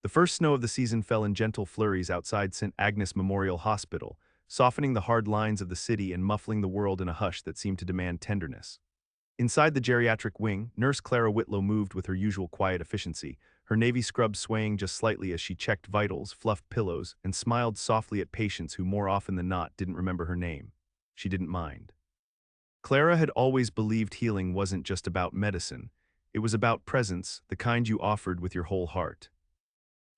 The first snow of the season fell in gentle flurries outside St. Agnes Memorial Hospital, softening the hard lines of the city and muffling the world in a hush that seemed to demand tenderness. Inside the geriatric wing, Nurse Clara Whitlow moved with her usual quiet efficiency, her navy scrub swaying just slightly as she checked vitals, fluffed pillows, and smiled softly at patients who more often than not didn't remember her name. She didn't mind. Clara had always believed healing wasn't just about medicine. It was about presence, the kind you offered with your whole heart.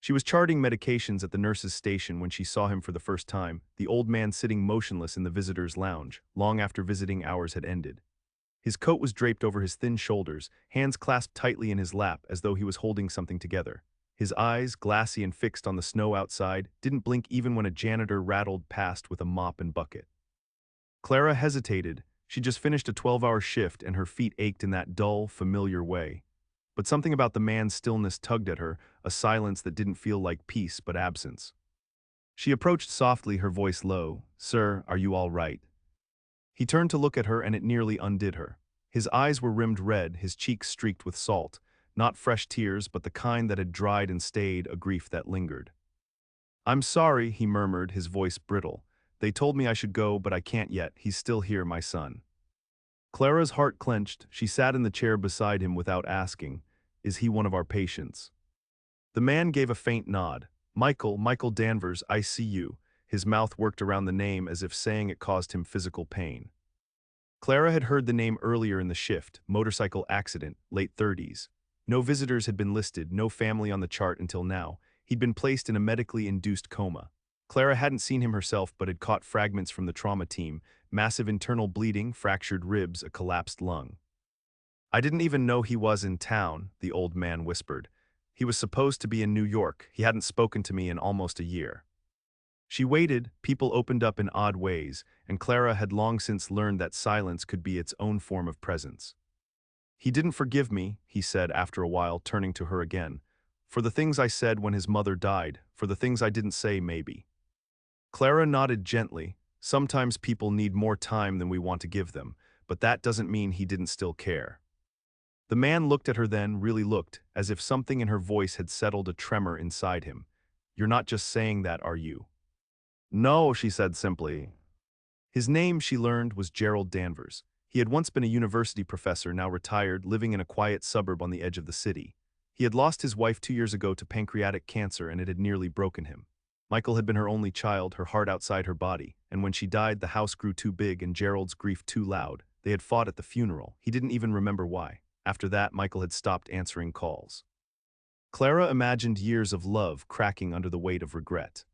She was charting medications at the nurse's station when she saw him for the first time, the old man sitting motionless in the visitor's lounge, long after visiting hours had ended. His coat was draped over his thin shoulders, hands clasped tightly in his lap as though he was holding something together. His eyes, glassy and fixed on the snow outside, didn't blink even when a janitor rattled past with a mop and bucket. Clara hesitated. She just finished a 12-hour shift and her feet ached in that dull, familiar way. But something about the man's stillness tugged at her, a silence that didn't feel like peace but absence. She approached softly, her voice low. "Sir, are you all right?" He turned to look at her and it nearly undid her. His eyes were rimmed red, his cheeks streaked with salt, not fresh tears but the kind that had dried and stayed, a grief that lingered. "I'm sorry," he murmured, his voice brittle. "They told me I should go, but I can't yet. He's still here, my son." Clara's heart clenched. She sat in the chair beside him without asking, "Is he one of our patients?" The man gave a faint nod. Michael Danvers, ICU." His mouth worked around the name as if saying it caused him physical pain. Clara had heard the name earlier in the shift, motorcycle accident, late 30s. No visitors had been listed, no family on the chart until now. He'd been placed in a medically induced coma. Clara hadn't seen him herself but had caught fragments from the trauma team, massive internal bleeding, fractured ribs, a collapsed lung. "I didn't even know he was in town," the old man whispered. "He was supposed to be in New York. He hadn't spoken to me in almost a year." She waited, people opened up in odd ways, and Clara had long since learned that silence could be its own form of presence. "He didn't forgive me," he said after a while, turning to her again. "For the things I said when his mother died, for the things I didn't say maybe." Clara nodded gently. "Sometimes people need more time than we want to give them, but that doesn't mean he didn't still care." The man looked at her then, really looked, as if something in her voice had settled a tremor inside him. "You're not just saying that, are you?" "No," she said simply. His name, she learned, was Gerald Danvers. He had once been a university professor, now retired, living in a quiet suburb on the edge of the city. He had lost his wife 2 years ago to pancreatic cancer and it had nearly broken him. Michael had been her only child, her heart outside her body, and when she died, the house grew too big and Gerald's grief too loud. They had fought at the funeral. He didn't even remember why. After that, Michael had stopped answering calls. Clara imagined years of love cracking under the weight of regret.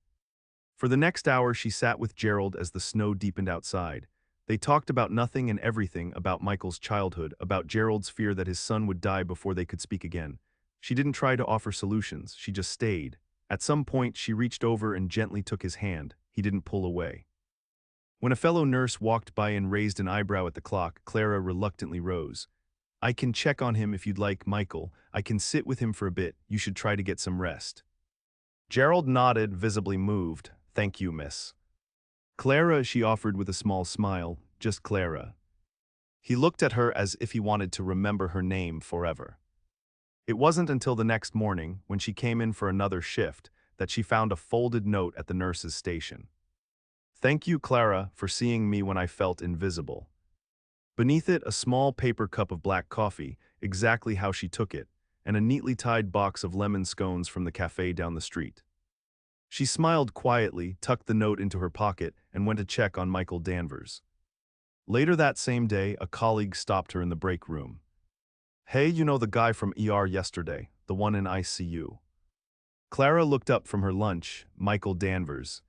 For the next hour, she sat with Gerald as the snow deepened outside. They talked about nothing and everything, about Michael's childhood, about Gerald's fear that his son would die before they could speak again. She didn't try to offer solutions, she just stayed. At some point, she reached over and gently took his hand. He didn't pull away. When a fellow nurse walked by and raised an eyebrow at the clock, Clara reluctantly rose. "I can check on him if you'd like, Michael. I can sit with him for a bit. You should try to get some rest." Gerald nodded, visibly moved. "Thank you, miss." "Clara," she offered with a small smile, "just Clara." He looked at her as if he wanted to remember her name forever. It wasn't until the next morning, when she came in for another shift, that she found a folded note at the nurse's station. "Thank you, Clara, for seeing me when I felt invisible." Beneath it, a small paper cup of black coffee, exactly how she took it, and a neatly tied box of lemon scones from the cafe down the street. She smiled quietly, tucked the note into her pocket, and went to check on Michael Danvers. Later that same day, a colleague stopped her in the break room. "Hey, you know the guy from ER yesterday, the one in ICU?" Clara looked up from her lunch. "Michael Danvers."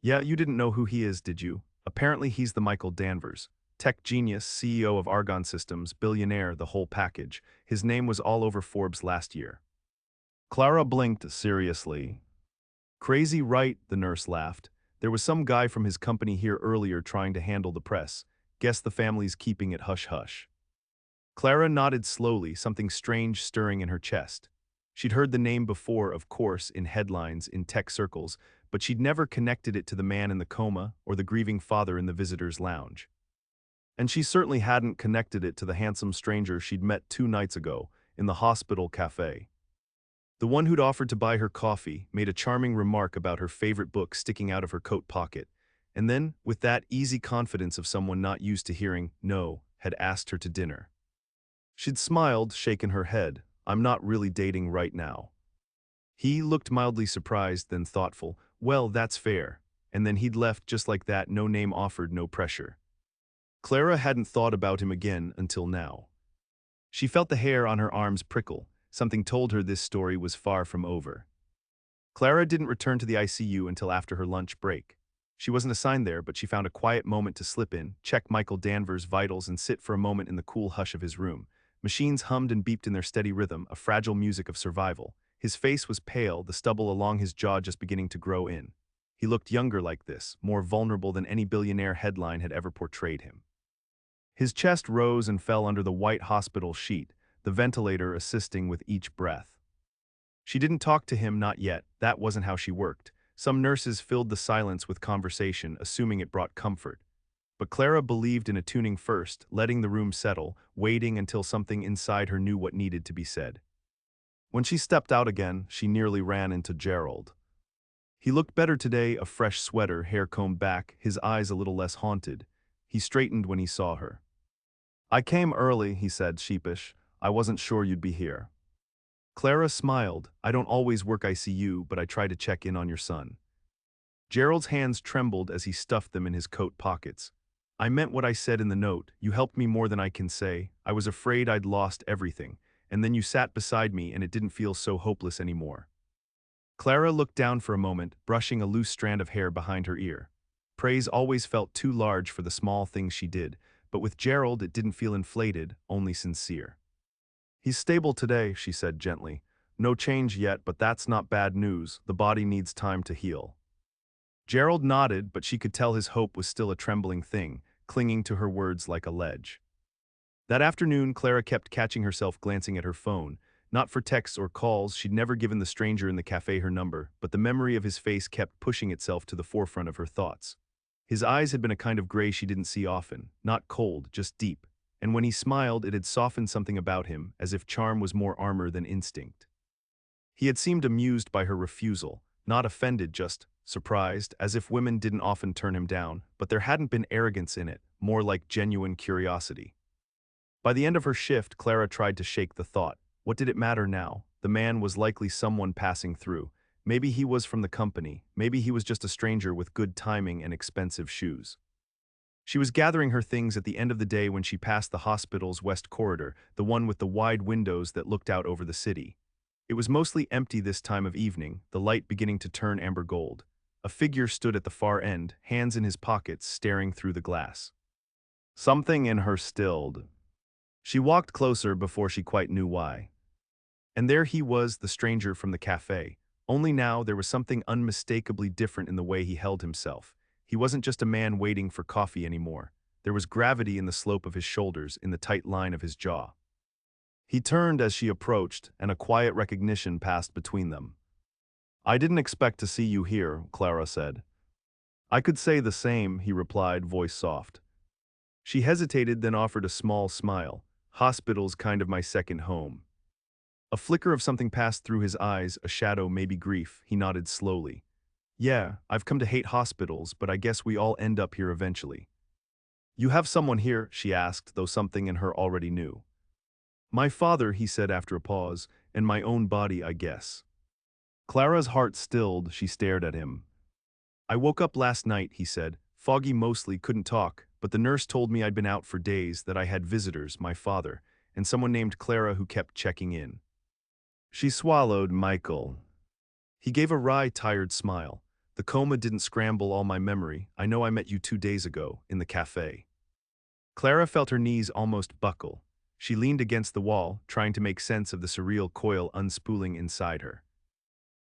"Yeah, you didn't know who he is, did you? Apparently he's the Michael Danvers. Tech genius, CEO of Argon Systems, billionaire, the whole package. His name was all over Forbes last year." Clara blinked. "Seriously?" "Crazy, right?" the nurse laughed. "There was some guy from his company here earlier trying to handle the press. Guess the family's keeping it hush-hush." Clara nodded slowly, something strange stirring in her chest. She'd heard the name before, of course, in headlines, in tech circles, but she'd never connected it to the man in the coma or the grieving father in the visitor's lounge. And she certainly hadn't connected it to the handsome stranger she'd met 2 nights ago in the hospital cafe. The one who'd offered to buy her coffee made a charming remark about her favorite book sticking out of her coat pocket, and then, with that easy confidence of someone not used to hearing no, had asked her to dinner. She'd smiled, shaken her head. "I'm not really dating right now." He looked mildly surprised, then thoughtful. "Well, that's fair." And then he'd left just like that, no name offered, no pressure. Clara hadn't thought about him again until now. She felt the hair on her arms prickle. Something told her this story was far from over. Clara didn't return to the ICU until after her lunch break. She wasn't assigned there, but she found a quiet moment to slip in, check Michael Danvers' vitals, and sit for a moment in the cool hush of his room. Machines hummed and beeped in their steady rhythm, a fragile music of survival. His face was pale, the stubble along his jaw just beginning to grow in. He looked younger like this, more vulnerable than any billionaire headline had ever portrayed him. His chest rose and fell under the white hospital sheet, the ventilator assisting with each breath. She didn't talk to him, not yet. That wasn't how she worked. Some nurses filled the silence with conversation, assuming it brought comfort. But Clara believed in attuning first, letting the room settle, waiting until something inside her knew what needed to be said. When she stepped out again, she nearly ran into Gerald. He looked better today, a fresh sweater, hair combed back, his eyes a little less haunted. He straightened when he saw her. "I came early," he said, sheepish. "I wasn't sure you'd be here." Clara smiled. "I don't always work ICU, but I try to check in on your son." Gerald's hands trembled as he stuffed them in his coat pockets. "I meant what I said in the note. You helped me more than I can say. I was afraid I'd lost everything. And then you sat beside me and it didn't feel so hopeless anymore." Clara looked down for a moment, brushing a loose strand of hair behind her ear. Praise always felt too large for the small things she did, but with Gerald it didn't feel inflated, only sincere. "He's stable today," she said gently. "No change yet, but that's not bad news. The body needs time to heal." Gerald nodded, but she could tell his hope was still a trembling thing, clinging to her words like a ledge. That afternoon, Clara kept catching herself glancing at her phone, not for texts or calls. She'd never given the stranger in the cafe her number, but the memory of his face kept pushing itself to the forefront of her thoughts. His eyes had been a kind of gray she didn't see often, not cold, just deep, and when he smiled it had softened something about him, as if charm was more armor than instinct. He had seemed amused by her refusal, not offended, just surprised, as if women didn't often turn him down, but there hadn't been arrogance in it, more like genuine curiosity. By the end of her shift, Clara tried to shake the thought. What did it matter now? The man was likely someone passing through. Maybe he was from the company. Maybe he was just a stranger with good timing and expensive shoes. She was gathering her things at the end of the day when she passed the hospital's west corridor, the one with the wide windows that looked out over the city. It was mostly empty this time of evening, the light beginning to turn amber gold. A figure stood at the far end, hands in his pockets, staring through the glass. Something in her stilled. She walked closer before she quite knew why. And there he was, the stranger from the cafe. Only now there was something unmistakably different in the way he held himself. He wasn't just a man waiting for coffee anymore. There was gravity in the slope of his shoulders, in the tight line of his jaw. He turned as she approached, and a quiet recognition passed between them. "I didn't expect to see you here," Clara said. "I could say the same," he replied, voice soft. She hesitated, then offered a small smile. "Hospital's kind of my second home." A flicker of something passed through his eyes, a shadow, maybe grief. He nodded slowly. "Yeah, I've come to hate hospitals, but I guess we all end up here eventually." "You have someone here?" she asked, though something in her already knew. "My father," he said after a pause, "and my own body, I guess." Clara's heart stilled, she stared at him. "I woke up last night," he said, foggy mostly, couldn't talk, but the nurse told me I'd been out for days, that I had visitors, my father, and someone named Clara who kept checking in. She swallowed. "Michael." He gave a wry, tired smile. "The coma didn't scramble all my memory. I know I met you 2 days ago, in the cafe." Clara felt her knees almost buckle. She leaned against the wall, trying to make sense of the surreal coil unspooling inside her.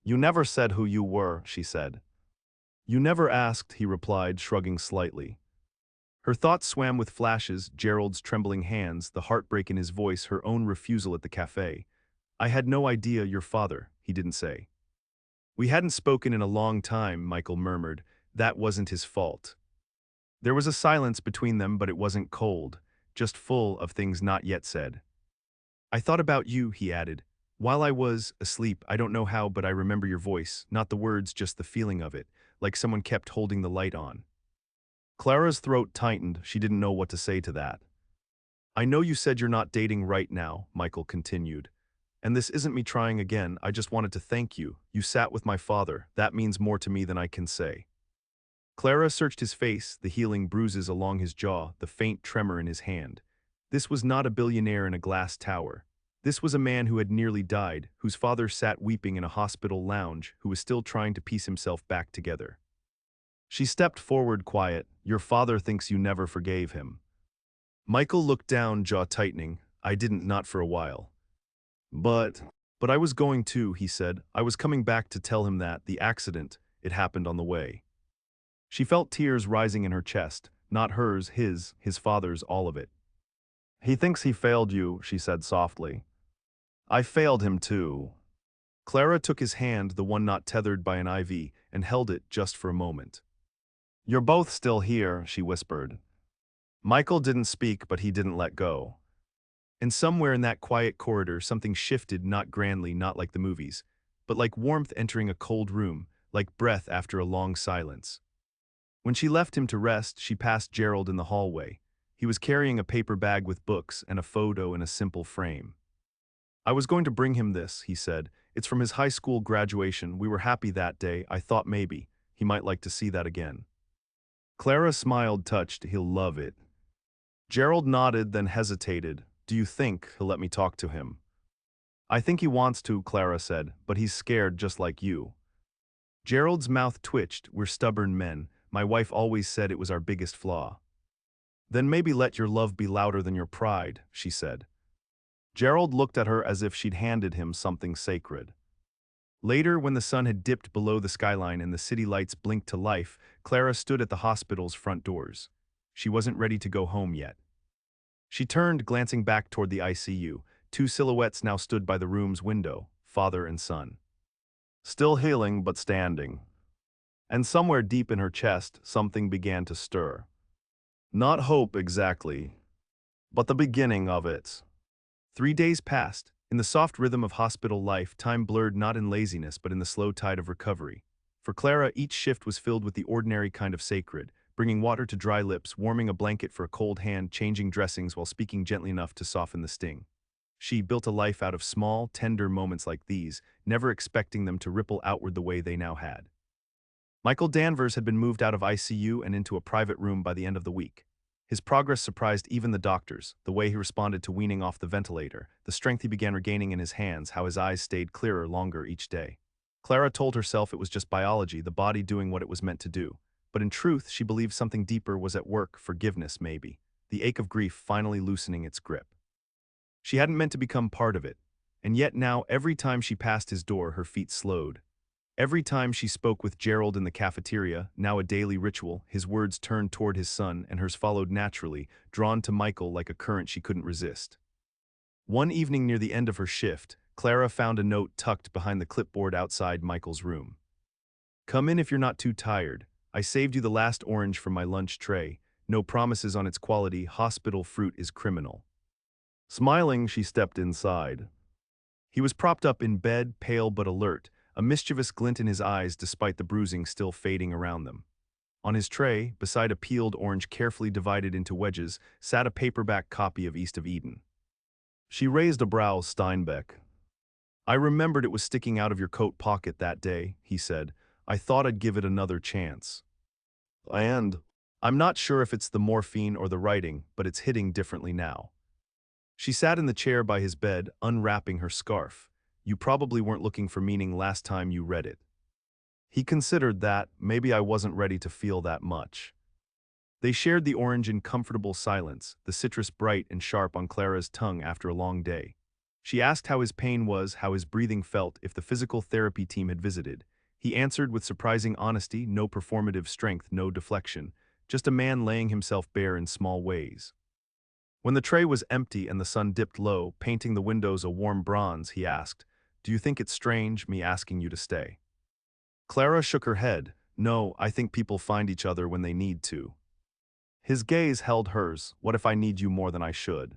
"You never said who you were," she said. "You never asked," he replied, shrugging slightly. Her thoughts swam with flashes, Gerald's trembling hands, the heartbreak in his voice, her own refusal at the cafe. "I had no idea your father," he didn't say. "We hadn't spoken in a long time," Michael murmured. "That wasn't his fault." There was a silence between them, but it wasn't cold, just full of things not yet said. "I thought about you," he added. While I was asleep, I don't know how, but I remember your voice, not the words, just the feeling of it, like someone kept holding the light on. Clara's throat tightened. She didn't know what to say to that. I know you said you're not dating right now, Michael continued. And this isn't me trying again, I just wanted to thank you. You sat with my father. That means more to me than I can say. Clara searched his face, the healing bruises along his jaw, the faint tremor in his hand. This was not a billionaire in a glass tower. This was a man who had nearly died, whose father sat weeping in a hospital lounge, who was still trying to piece himself back together. She stepped forward quiet. Your father thinks you never forgave him. Michael looked down, jaw tightening. I didn't, not for a while. But, but I was going to, he said. I was coming back to tell him that, the accident, it happened on the way. She felt tears rising in her chest, not hers, his father's, all of it. He thinks he failed you, she said softly. I failed him too. Clara took his hand, the one not tethered by an IV, and held it just for a moment. You're both still here, she whispered. Michael didn't speak, but he didn't let go. And somewhere in that quiet corridor, something shifted, not grandly, not like the movies, but like warmth entering a cold room, like breath after a long silence. When she left him to rest, she passed Gerald in the hallway. He was carrying a paper bag with books and a photo in a simple frame. I was going to bring him this, he said. It's from his high school graduation. We were happy that day. I thought maybe he might like to see that again. Clara smiled, touched. He'll love it. Gerald nodded, then hesitated. Do you think he'll let me talk to him? I think he wants to, Clara said, but he's scared just like you. Gerald's mouth twitched. We're stubborn men. My wife always said it was our biggest flaw. Then maybe let your love be louder than your pride, she said. Gerald looked at her as if she'd handed him something sacred. Later, when the sun had dipped below the skyline and the city lights blinked to life, Clara stood at the hospital's front doors. She wasn't ready to go home yet. She turned, glancing back toward the ICU. Two silhouettes now stood by the room's window, father and son. Still healing, but standing. And somewhere deep in her chest, something began to stir. Not hope exactly, but the beginning of it. 3 days passed. In the soft rhythm of hospital life, time blurred not in laziness but in the slow tide of recovery. For Clara, each shift was filled with the ordinary kind of sacred, bringing water to dry lips, warming a blanket for a cold hand, changing dressings while speaking gently enough to soften the sting. She built a life out of small, tender moments like these, never expecting them to ripple outward the way they now had. Michael Danvers had been moved out of ICU and into a private room by the end of the week. His progress surprised even the doctors, the way he responded to weaning off the ventilator, the strength he began regaining in his hands, how his eyes stayed clearer longer each day. Clara told herself it was just biology, the body doing what it was meant to do. But in truth, she believed something deeper was at work, forgiveness maybe, the ache of grief finally loosening its grip. She hadn't meant to become part of it, and yet now every time she passed his door, her feet slowed. Every time she spoke with Gerald in the cafeteria, now a daily ritual, his words turned toward his son and hers followed naturally, drawn to Michael like a current she couldn't resist. One evening near the end of her shift, Clara found a note tucked behind the clipboard outside Michael's room. Come in if you're not too tired. I saved you the last orange from my lunch tray. No promises on its quality. Hospital fruit is criminal. Smiling, she stepped inside. He was propped up in bed, pale but alert, a mischievous glint in his eyes despite the bruising still fading around them. On his tray, beside a peeled orange carefully divided into wedges, sat a paperback copy of East of Eden. She raised a brow. Steinbeck. I remembered it was sticking out of your coat pocket that day, he said. I thought I'd give it another chance. And I'm not sure if it's the morphine or the writing, but it's hitting differently now. She sat in the chair by his bed, unwrapping her scarf. You probably weren't looking for meaning last time you read it. He considered that maybe I wasn't ready to feel that much. They shared the orange in comfortable silence, the citrus bright and sharp on Clara's tongue after a long day. She asked how his pain was, how his breathing felt, if the physical therapy team had visited. He answered with surprising honesty, no performative strength, no deflection, just a man laying himself bare in small ways. When the tray was empty and the sun dipped low, painting the windows a warm bronze, he asked, Do you think it's strange, me asking you to stay? Clara shook her head. No, I think people find each other when they need to. His gaze held hers. What if I need you more than I should?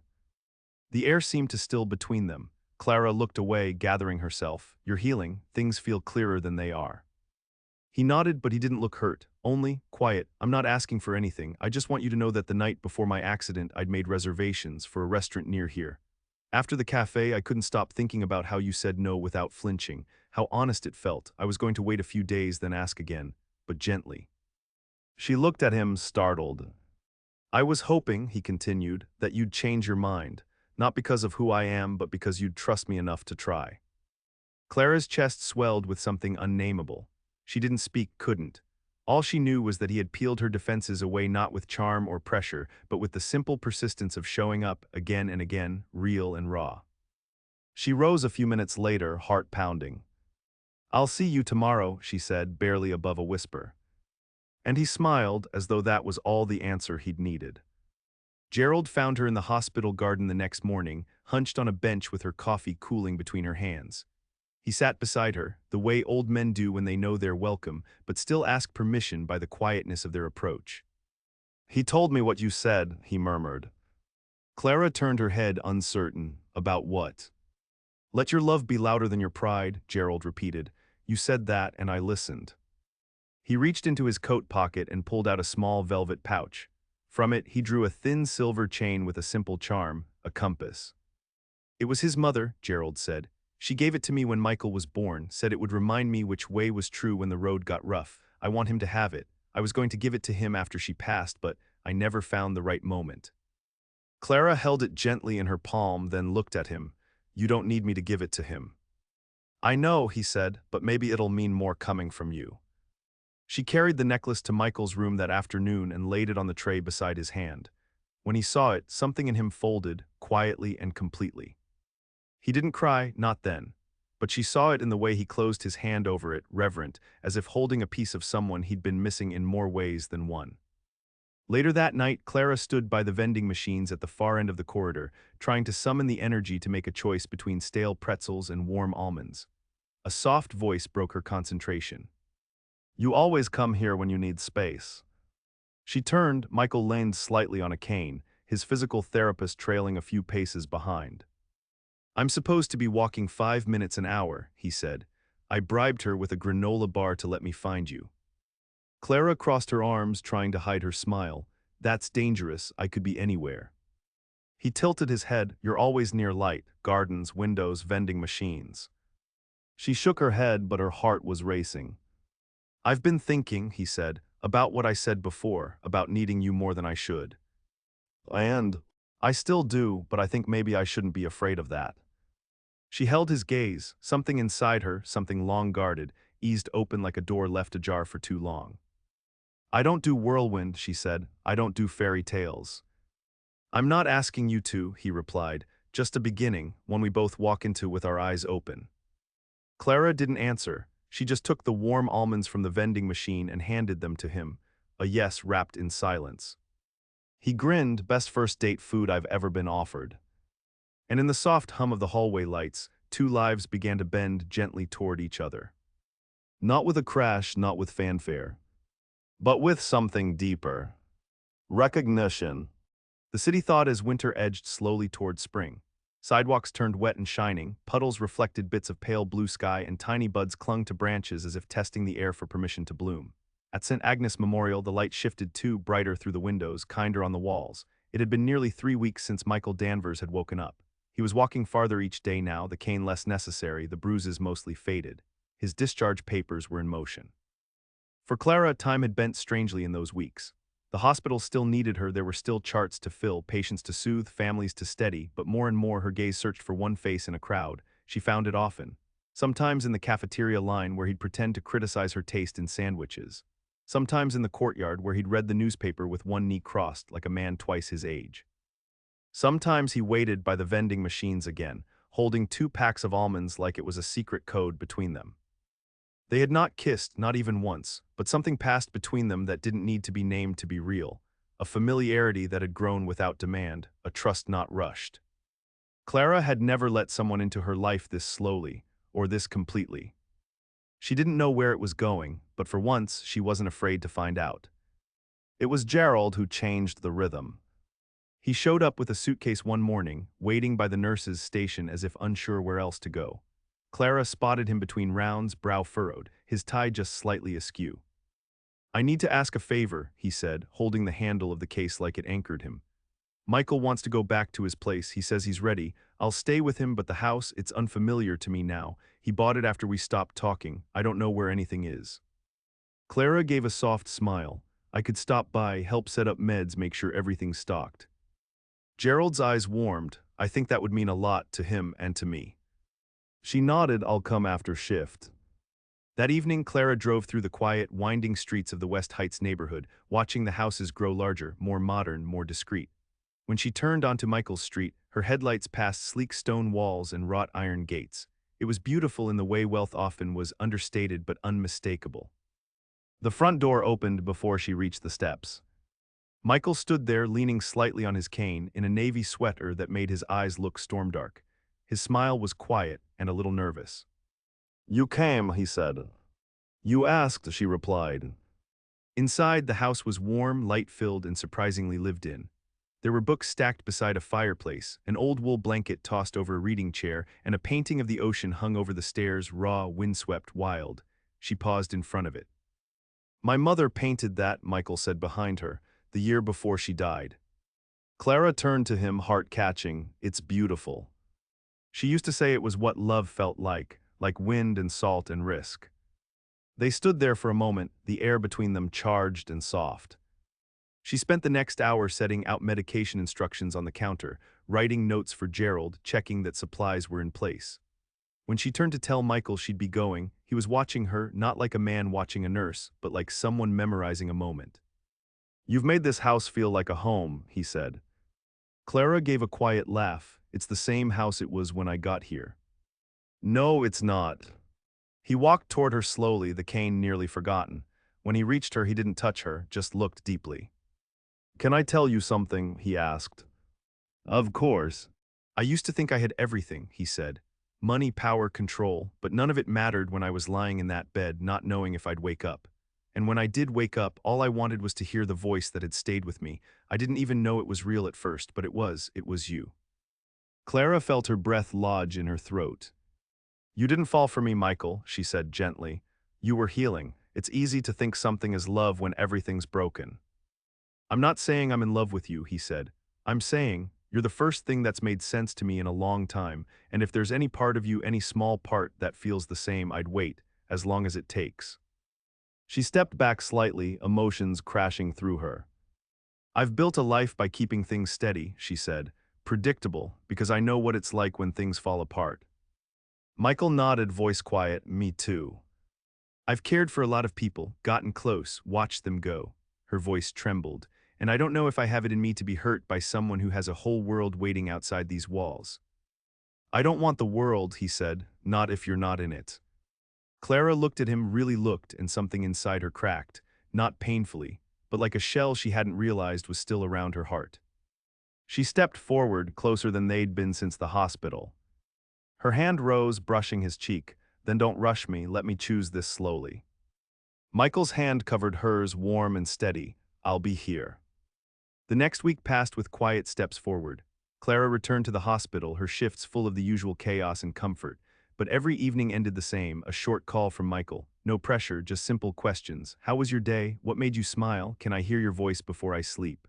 The air seemed to still between them. Clara looked away, gathering herself. You're healing. Things feel clearer than they are. He nodded, but he didn't look hurt. Only, quiet. I'm not asking for anything. I just want you to know that the night before my accident, I'd made reservations for a restaurant near here. After the cafe, I couldn't stop thinking about how you said no without flinching, how honest it felt. I was going to wait a few days, then ask again, but gently. She looked at him, startled. I was hoping, he continued, that you'd change your mind, not because of who I am, but because you'd trust me enough to try. Clara's chest swelled with something unnameable. She didn't speak, couldn't. All she knew was that he had peeled her defenses away not with charm or pressure, but with the simple persistence of showing up again and again, real and raw. She rose a few minutes later, heart pounding. I'll see you tomorrow, she said, barely above a whisper. And he smiled as though that was all the answer he'd needed. Gerald found her in the hospital garden the next morning, hunched on a bench with her coffee cooling between her hands. He sat beside her, the way old men do when they know they're welcome, but still ask permission by the quietness of their approach. He told me what you said, he murmured. Clara turned her head, uncertain. About what? Let your love be louder than your pride, Gerald repeated. You said that, and I listened. He reached into his coat pocket and pulled out a small velvet pouch. From it, he drew a thin silver chain with a simple charm, a compass. It was his mother, Gerald said. She gave it to me when Michael was born, said it would remind me which way was true when the road got rough. I want him to have it. I was going to give it to him after she passed, but I never found the right moment. Clara held it gently in her palm, then looked at him. You don't need me to give it to him. I know, he said, but maybe it'll mean more coming from you. She carried the necklace to Michael's room that afternoon and laid it on the tray beside his hand. When he saw it, something in him folded, quietly and completely. He didn't cry, not then. But she saw it in the way he closed his hand over it, reverent, as if holding a piece of someone he'd been missing in more ways than one. Later that night, Clara stood by the vending machines at the far end of the corridor, trying to summon the energy to make a choice between stale pretzels and warm almonds. A soft voice broke her concentration. You always come here when you need space. She turned. Michael leaned slightly on a cane, his physical therapist trailing a few paces behind. I'm supposed to be walking 5 minutes an hour, he said. I bribed her with a granola bar to let me find you. Clara crossed her arms, trying to hide her smile. That's dangerous, I could be anywhere. He tilted his head. You're always near light, gardens, windows, vending machines. She shook her head, but her heart was racing. I've been thinking, he said, about what I said before, about needing you more than I should. And I still do, but I think maybe I shouldn't be afraid of that. She held his gaze. Something inside her, something long guarded, eased open like a door left ajar for too long. I don't do whirlwind, she said. I don't do fairy tales. I'm not asking you to, he replied. Just a beginning, one we both walk into with our eyes open. Clara didn't answer. She just took the warm almonds from the vending machine and handed them to him, a yes wrapped in silence. He grinned. Best first date food I've ever been offered. And in the soft hum of the hallway lights, two lives began to bend gently toward each other. Not with a crash, not with fanfare, but with something deeper. Recognition. The city thawed as winter edged slowly toward spring. Sidewalks turned wet and shining, puddles reflected bits of pale blue sky, and tiny buds clung to branches as if testing the air for permission to bloom. At St. Agnes Memorial, the light shifted too, brighter through the windows, kinder on the walls. It had been nearly 3 weeks since Michael Danvers had woken up. He was walking farther each day now, the cane less necessary, the bruises mostly faded. His discharge papers were in motion. For Clara, time had bent strangely in those weeks. The hospital still needed her, there were still charts to fill, patients to soothe, families to steady, but more and more her gaze searched for one face in a crowd. She found it often. Sometimes in the cafeteria line where he'd pretend to criticize her taste in sandwiches. Sometimes in the courtyard where he'd read the newspaper with one knee crossed, like a man twice his age. Sometimes he waited by the vending machines again, holding 2 packs of almonds like it was a secret code between them. They had not kissed, not even once, but something passed between them that didn't need to be named to be real. A familiarity that had grown without demand, a trust not rushed. Clara had never let someone into her life this slowly, or this completely. She didn't know where it was going, but for once she wasn't afraid to find out. It was Gerald who changed the rhythm. He showed up with a suitcase one morning, waiting by the nurse's station as if unsure where else to go. Clara spotted him between rounds, brow furrowed, his tie just slightly askew. "I need to ask a favor," he said, holding the handle of the case like it anchored him. "Michael wants to go back to his place. He says he's ready. I'll stay with him, but the house, it's unfamiliar to me now. He bought it after we stopped talking. I don't know where anything is." Clara gave a soft smile. "I could stop by, help set up meds, make sure everything's stocked." Gerald's eyes warmed. "I think that would mean a lot to him and to me." She nodded. "I'll come after shift." That evening, Clara drove through the quiet, winding streets of the West Heights neighborhood, watching the houses grow larger, more modern, more discreet. When she turned onto Michael's street, her headlights passed sleek stone walls and wrought iron gates. It was beautiful in the way wealth often was, understated but unmistakable. The front door opened before she reached the steps. Michael stood there, leaning slightly on his cane, in a navy sweater that made his eyes look storm-dark. His smile was quiet and a little nervous. "You came," he said. "You asked," she replied. Inside, the house was warm, light-filled, and surprisingly lived in. There were books stacked beside a fireplace, an old wool blanket tossed over a reading chair, and a painting of the ocean hung over the stairs, raw, windswept, wild. She paused in front of it. "My mother painted that," Michael said behind her, "the year before she died." Clara turned to him, heart-catching. "It's beautiful." She used to say it was what love felt like wind and salt and risk. They stood there for a moment, the air between them charged and soft. She spent the next hour setting out medication instructions on the counter, writing notes for Gerald, checking that supplies were in place. When she turned to tell Michael she'd be going, he was watching her, not like a man watching a nurse, but like someone memorizing a moment. "You've made this house feel like a home," he said. Clara gave a quiet laugh. "It's the same house it was when I got here." "No, it's not." He walked toward her slowly, the cane nearly forgotten. When he reached her, he didn't touch her, just looked deeply. "Can I tell you something?" he asked. "Of course." "I used to think I had everything," he said. "Money, power, control, but none of it mattered when I was lying in that bed, not knowing if I'd wake up. And when I did wake up, all I wanted was to hear the voice that had stayed with me. I didn't even know it was real at first, but it was you." Clara felt her breath lodge in her throat. "You didn't fall for me, Michael," she said gently. "You were healing. It's easy to think something is love when everything's broken." "I'm not saying I'm in love with you," he said. "I'm saying you're the first thing that's made sense to me in a long time, and if there's any part of you, any small part, that feels the same, I'd wait, as long as it takes." She stepped back slightly, emotions crashing through her. "I've built a life by keeping things steady," she said. "Predictable, because I know what it's like when things fall apart." Michael nodded, voice quiet. "Me too. I've cared for a lot of people, gotten close, watched them go." Her voice trembled. "And I don't know if I have it in me to be hurt by someone who has a whole world waiting outside these walls." "I don't want the world," he said, "not if you're not in it." Clara looked at him, really looked, and something inside her cracked, not painfully, but like a shell she hadn't realized was still around her heart. She stepped forward, closer than they'd been since the hospital. Her hand rose, brushing his cheek. "Then don't rush me, let me choose this slowly." Michael's hand covered hers, warm and steady. "I'll be here." The next week passed with quiet steps forward. Clara returned to the hospital, her shifts full of the usual chaos and comfort. But every evening ended the same, a short call from Michael. No pressure, just simple questions. "How was your day? What made you smile? Can I hear your voice before I sleep?"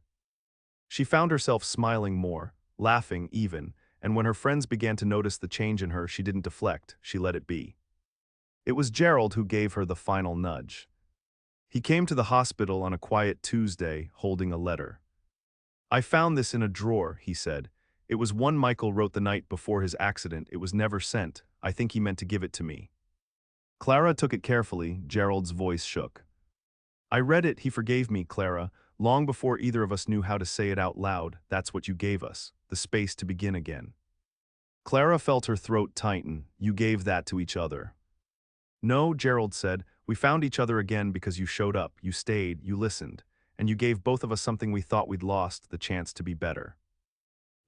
She found herself smiling more, laughing even, and when her friends began to notice the change in her, she didn't deflect, she let it be. It was Gerald who gave her the final nudge. He came to the hospital on a quiet Tuesday, holding a letter. "I found this in a drawer," he said. "It was one Michael wrote the night before his accident. It was never sent. I think he meant to give it to me." Clara took it carefully. Gerald's voice shook. "I read it. He forgave me, Clara, long before either of us knew how to say it out loud. That's what you gave us, the space to begin again." Clara felt her throat tighten. "You gave that to each other." "No," Gerald said. "We found each other again because you showed up, you stayed, you listened, and you gave both of us something we thought we'd lost, the chance to be better."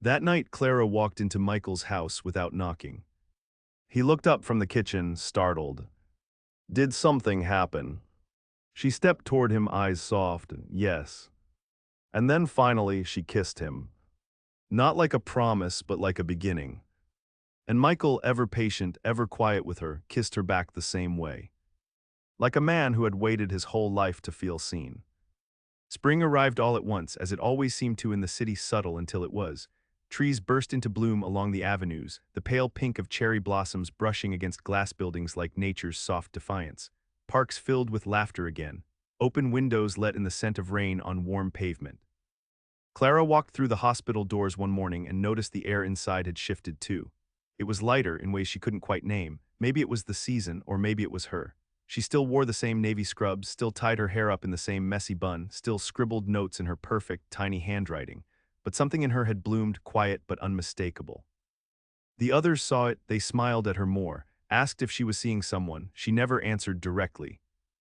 That night, Clara walked into Michael's house without knocking. He looked up from the kitchen, startled. "Did something happen?" She stepped toward him, eyes soft. "Yes." And then finally, she kissed him. Not like a promise, but like a beginning. And Michael, ever patient, ever quiet with her, kissed her back the same way. Like a man who had waited his whole life to feel seen. Spring arrived all at once, as it always seemed to in the city, subtle until it was. Trees burst into bloom along the avenues, the pale pink of cherry blossoms brushing against glass buildings like nature's soft defiance. Parks filled with laughter again. Open windows let in the scent of rain on warm pavement. Clara walked through the hospital doors one morning and noticed the air inside had shifted too. It was lighter in ways she couldn't quite name. Maybe it was the season, or maybe it was her. She still wore the same navy scrubs, still tied her hair up in the same messy bun, still scribbled notes in her perfect, tiny handwriting. But something in her had bloomed, quiet but unmistakable. The others saw it, they smiled at her more, asked if she was seeing someone. She never answered directly.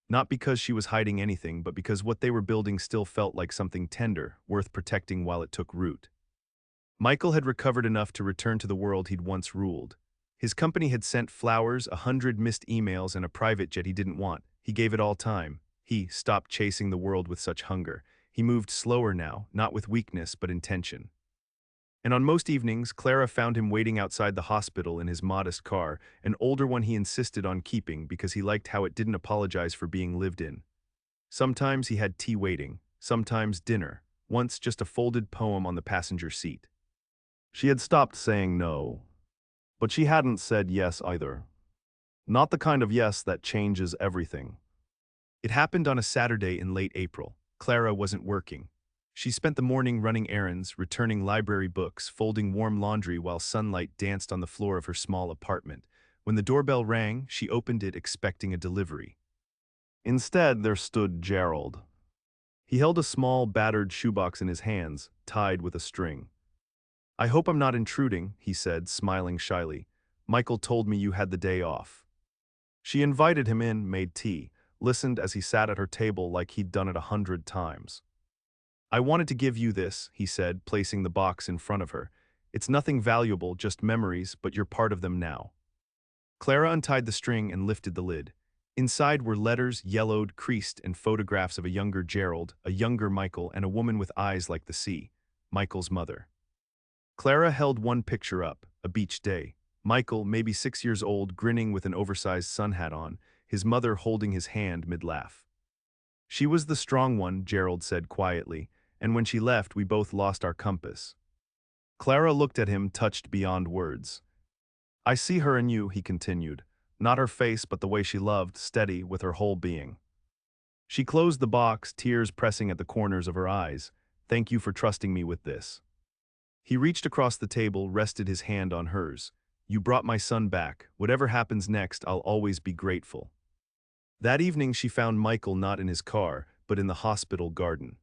Not because she was hiding anything, but because what they were building still felt like something tender, worth protecting while it took root. Michael had recovered enough to return to the world he'd once ruled. His company had sent flowers, 100 missed emails, and a private jet he didn't want. He gave it all time. He stopped chasing the world with such hunger. He moved slower now, not with weakness, but intention. And on most evenings, Clara found him waiting outside the hospital in his modest car, an older one he insisted on keeping because he liked how it didn't apologize for being lived in. Sometimes he had tea waiting, sometimes dinner, once just a folded poem on the passenger seat. She had stopped saying no. But she hadn't said yes either. Not the kind of yes that changes everything. It happened on a Saturday in late April. Clara wasn't working. She spent the morning running errands, returning library books, folding warm laundry while sunlight danced on the floor of her small apartment. When the doorbell rang, she opened it expecting a delivery. Instead, there stood Gerald. He held a small, battered shoebox in his hands, tied with a string. "I hope I'm not intruding," he said, smiling shyly. "Michael told me you had the day off." She invited him in, made tea, listened as he sat at her table like he'd done it 100 times. "I wanted to give you this," he said, placing the box in front of her. "It's nothing valuable, just memories, but you're part of them now." Clara untied the string and lifted the lid. Inside were letters, yellowed, creased, and photographs of a younger Gerald, a younger Michael, and a woman with eyes like the sea, Michael's mother. Clara held one picture up, a beach day. Michael, maybe 6 years old, grinning with an oversized sun hat on, his mother holding his hand mid-laugh. "She was the strong one," Gerald said quietly, "and when she left, we both lost our compass." Clara looked at him, touched beyond words. "I see her in you," he continued. "Not her face, but the way she loved, steady, with her whole being." She closed the box, tears pressing at the corners of her eyes. "Thank you for trusting me with this." He reached across the table, rested his hand on hers. "You brought my son back. Whatever happens next, I'll always be grateful." That evening she found Michael not in his car, but in the hospital garden.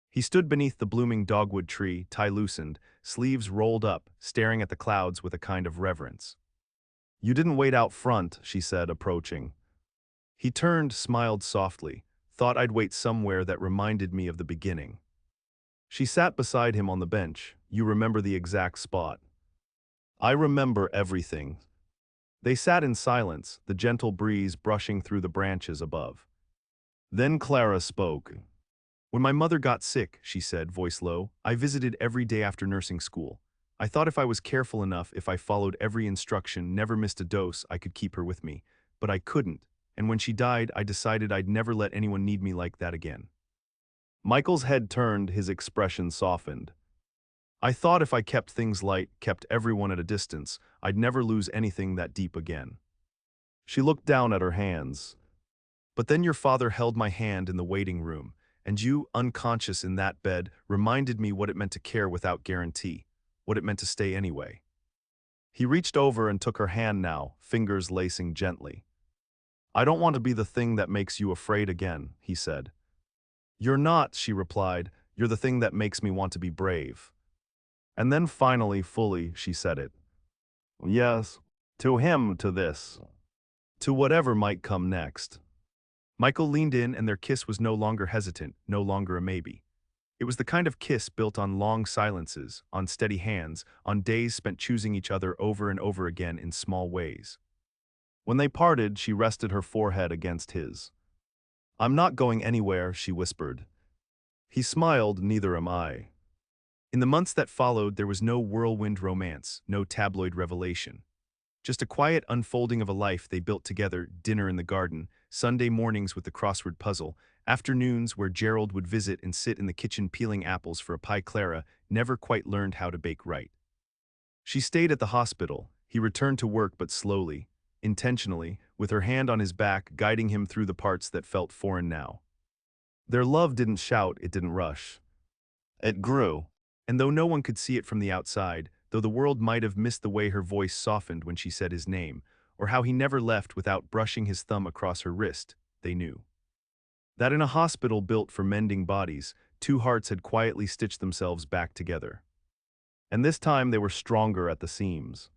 He stood beneath the blooming dogwood tree, tie loosened, sleeves rolled up, staring at the clouds with a kind of reverence. "You didn't wait out front," she said, approaching. He turned, smiled softly. "Thought I'd wait somewhere that reminded me of the beginning." She sat beside him on the bench. "You remember the exact spot." "I remember everything." They sat in silence, the gentle breeze brushing through the branches above. Then Clara spoke. "When my mother got sick," she said, voice low, "I visited every day after nursing school. I thought if I was careful enough, if I followed every instruction, never missed a dose, I could keep her with me. But I couldn't, and when she died, I decided I'd never let anyone need me like that again." Michael's head turned, his expression softened. "I thought if I kept things light, kept everyone at a distance, I'd never lose anything that deep again." She looked down at her hands. "But then your father held my hand in the waiting room, and you, unconscious in that bed, reminded me what it meant to care without guarantee, what it meant to stay anyway." He reached over and took her hand now, fingers lacing gently. "I don't want to be the thing that makes you afraid again," he said. "You're not," she replied. "You're the thing that makes me want to be brave." And then finally, fully, she said it. "Yes, to him, to this, to whatever might come next." Michael leaned in, and their kiss was no longer hesitant, no longer a maybe. It was the kind of kiss built on long silences, on steady hands, on days spent choosing each other over and over again in small ways. When they parted, she rested her forehead against his. "I'm not going anywhere," she whispered. He smiled, "Neither am I." In the months that followed, there was no whirlwind romance, no tabloid revelation. Just a quiet unfolding of a life they built together, dinner in the garden, Sunday mornings with the crossword puzzle, afternoons where Gerald would visit and sit in the kitchen peeling apples for a pie. Clara never quite learned how to bake right. She stayed at the hospital. He returned to work but slowly, intentionally, with her hand on his back, guiding him through the parts that felt foreign now. Their love didn't shout, it didn't rush. It grew. And though no one could see it from the outside, though the world might have missed the way her voice softened when she said his name, or how he never left without brushing his thumb across her wrist, they knew. That in a hospital built for mending bodies, two hearts had quietly stitched themselves back together. And this time they were stronger at the seams.